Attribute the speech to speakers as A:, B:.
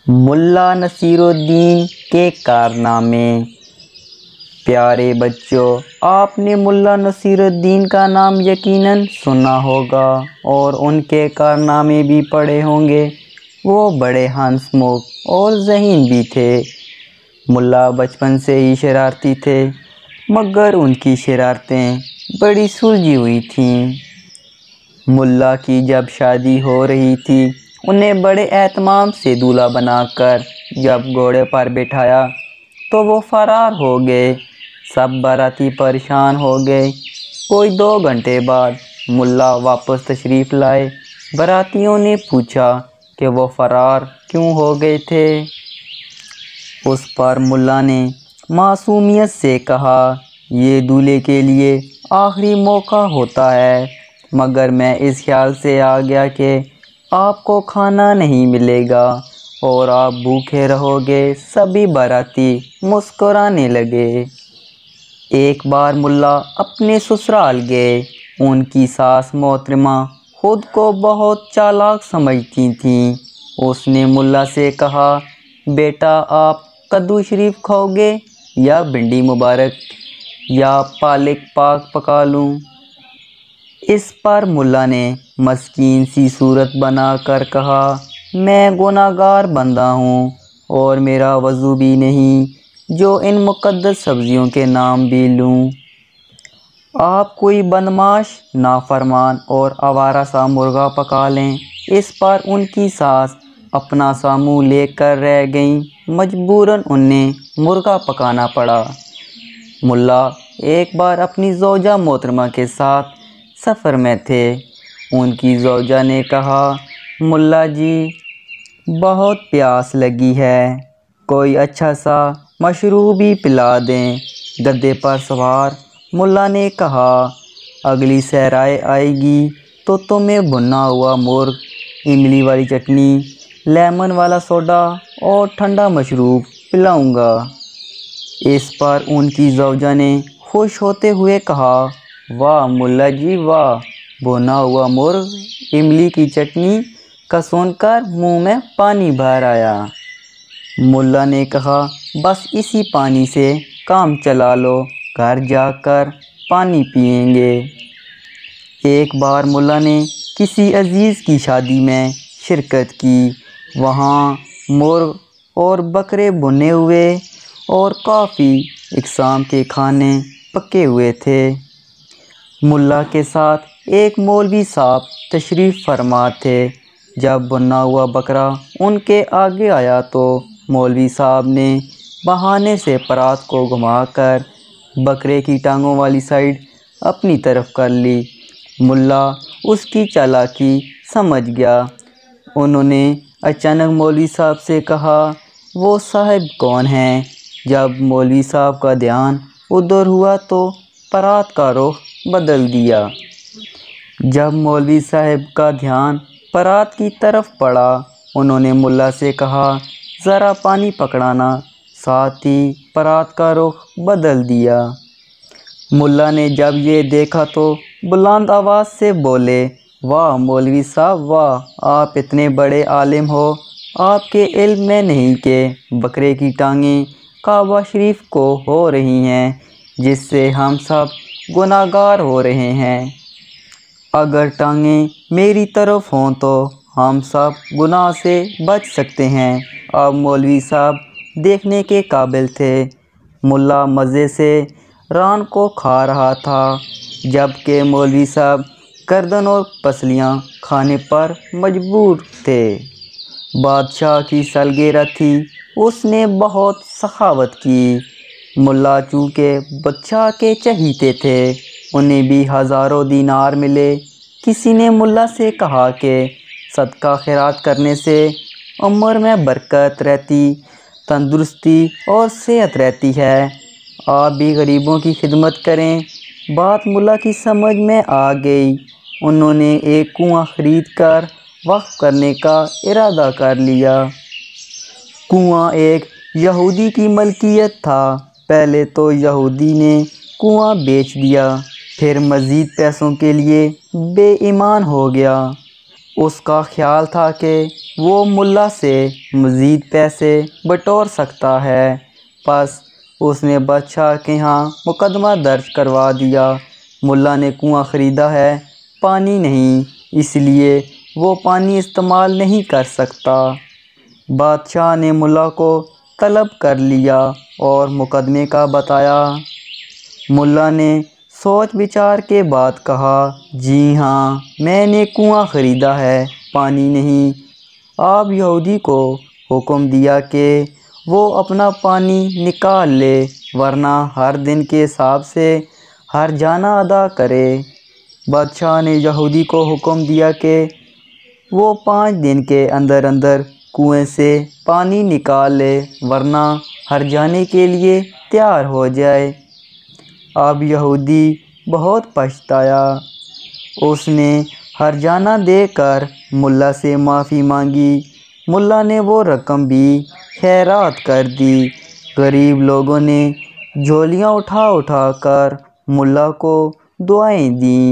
A: ملا نصیر الدین کے کارنامے۔ پیارے بچوں، آپ نے ملا نصیر الدین کا نام یقیناً سنا ہوگا اور ان کے کارنامے بھی پڑھے ہوں گے۔ وہ بڑے ہنس مکھ اور ذہین بھی تھے۔ ملا بچپن سے ہی شرارتی تھے، مگر ان کی شرارتیں بڑی سلجھی ہوئی تھیں۔ ملا کی جب شادی ہو رہی تھی، انہیں بڑے اہتمام سے دولہا بنا کر جب گھوڑے پر بٹھایا تو وہ فرار ہو گئے۔ سب باراتی پریشان ہو گئے۔ کوئی 2 گھنٹے بعد ملا واپس تشریف لائے۔ باراتیوں نے پوچھا کہ وہ فرار کیوں ہو گئے تھے؟ اس پر ملا نے معصومیت سے کہا، یہ دولہے کے لیے آخری موقع ہوتا ہے، مگر میں اس خیال سے آ گیا کہ آپ کو کھانا نہیں ملے گا اور آپ بھوکے رہو گے۔ سبھی باراتی مسکرانے لگے۔ ایک بار ملا اپنے سسرال گئے۔ ان کی ساس محترمہ خود کو بہت چالاک سمجھتی تھیں۔ اس نے ملا سے کہا، بیٹا آپ کدو شریف کھاؤ گے یا بھنڈی مبارک یا پالک پاک پکا لوں؟ اس پر ملا نے مسکین سی صورت بنا کر کہا، میں گنہگار بندہ ہوں اور میرا وضو بھی نہیں جو ان مقدس سبزیوں کے نام بھی لوں۔ آپ کوئی بدمعاش، نافرمان اور آوارہ سا مرغا پکا لیں۔ اس پر ان کی ساس اپنا سا منہ لے کر رہ گئیں۔ مجبوراً انہیں مرغا پکانا پڑا۔ ملا ایک بار اپنی زوجہ محترمہ کے ساتھ سفر میں تھے۔ ان کی زوجہ نے کہا، ملا جی بہت پیاس لگی ہے، کوئی اچھا سا مشروب ہی پلا دیں۔ گدھے پر سوار ملا نے کہا، اگلی صحرائے آئے گی تو تمہیں بھنا ہوا مرغ، املی والی چٹنی، لیمن والا سوڈا اور ٹھنڈا مشروب پلاؤں گا۔ اس پر ان کی زوجہ نے خوش ہوتے ہوئے کہا، واہ ملا جی واہ، بھنا ہوا مرغ، املی کی چٹنی کا سن کر منہ میں پانی بھر آیا۔ ملا نے کہا، بس اسی پانی سے کام چلا لو، گھر جا کر پانی پئیں گے۔ ایک بار ملا نے کسی عزیز کی شادی میں شرکت کی۔ وہاں مرغ اور بکرے بھنے ہوئے اور کافی اقسام کے کھانے پکے ہوئے تھے۔ ملا کے ساتھ ایک مولوی صاحب تشریف فرما تھے۔ جب بھنا ہوا بکرا ان کے آگے آیا تو مولوی صاحب نے بہانے سے پرات کو گھما کر بکرے کی ٹانگوں والی سائیڈ اپنی طرف کر لی۔ ملا اس کی چالاکی سمجھ گیا۔ انہوں نے اچانک مولوی صاحب سے کہا، وہ صاحب کون ہیں؟ جب مولوی صاحب کا دھیان ادھر ہوا تو پرات کا رخ بدل دیا۔ جب مولوی صاحب کا دھیان پرات کی طرف پڑا، انہوں نے ملا سے کہا، ذرا پانی پکڑانا، ساتھ ہی پرات کا رخ بدل دیا۔ ملا نے جب یہ دیکھا تو بلند آواز سے بولے، واہ مولوی صاحب واہ، آپ اتنے بڑے عالم ہو، آپ کے علم میں نہیں کہ بکرے کی ٹانگیں کعبہ شریف کو ہو رہی ہیں، جس سے ہم سب گنہگار ہو رہے ہیں۔ اگر ٹانگیں میری طرف ہوں تو ہم سب گناہ سے بچ سکتے ہیں۔ اب مولوی صاحب دیکھنے کے قابل تھے۔ ملا مزے سے ران کو کھا رہا تھا، جبکہ مولوی صاحب گردن اور پسلیاں کھانے پر مجبور تھے۔ بادشاہ کی سالگرہ تھی، اس نے بہت سخاوت کی۔ ملا چونکہ بادشاہ کے چہیتے تھے، انہیں بھی ہزاروں دینار ملے۔ کسی نے ملا سے کہا کہ صدقہ خیرات کرنے سے عمر میں برکت رہتی، تندرستی اور صحت رہتی ہے، آپ بھی غریبوں کی خدمت کریں۔ بات ملا کی سمجھ میں آ گئی۔ انہوں نے ایک کنواں خرید کر وقف کرنے کا ارادہ کر لیا۔ کنواں ایک یہودی کی ملکیت تھا۔ پہلے تو یہودی نے کنواں بیچ دیا، پھر مزید پیسوں کے لیے بے ایمان ہو گیا۔ اس کا خیال تھا کہ وہ ملا سے مزید پیسے بٹور سکتا ہے۔ پس اس نے بادشاہ کے ہاں مقدمہ درج کروا دیا۔ ملا نے کنواں خریدا ہے، پانی نہیں، اس لیے وہ پانی استعمال نہیں کر سکتا۔ بادشاہ نے ملا کو طلب کر لیا اور مقدمے کا بتایا۔ ملا نے سوچ بچار کے بعد کہا، جی ہاں، میں نے کنواں خریدا ہے، پانی نہیں۔ آپ یہودی کو حکم دیا کہ وہ اپنا پانی نکال لے، ورنہ ہر دن کے حساب سے ہرجانہ ادا کرے۔ بادشاہ نے یہودی کو حکم دیا کہ وہ 5 دن کے اندر اندر کنویں سے پانی نکال لے، ورنہ ہرجانے کے لیے تیار ہو جائے۔ اب یہودی بہت پچھتایا۔ اس نے ہرجانہ دے کر ملا سے معافی مانگی۔ ملا نے وہ رقم بھی خیرات کر دی۔ غریب لوگوں نے جھولیاں اٹھا اٹھا کر ملا کو دعائیں دیں۔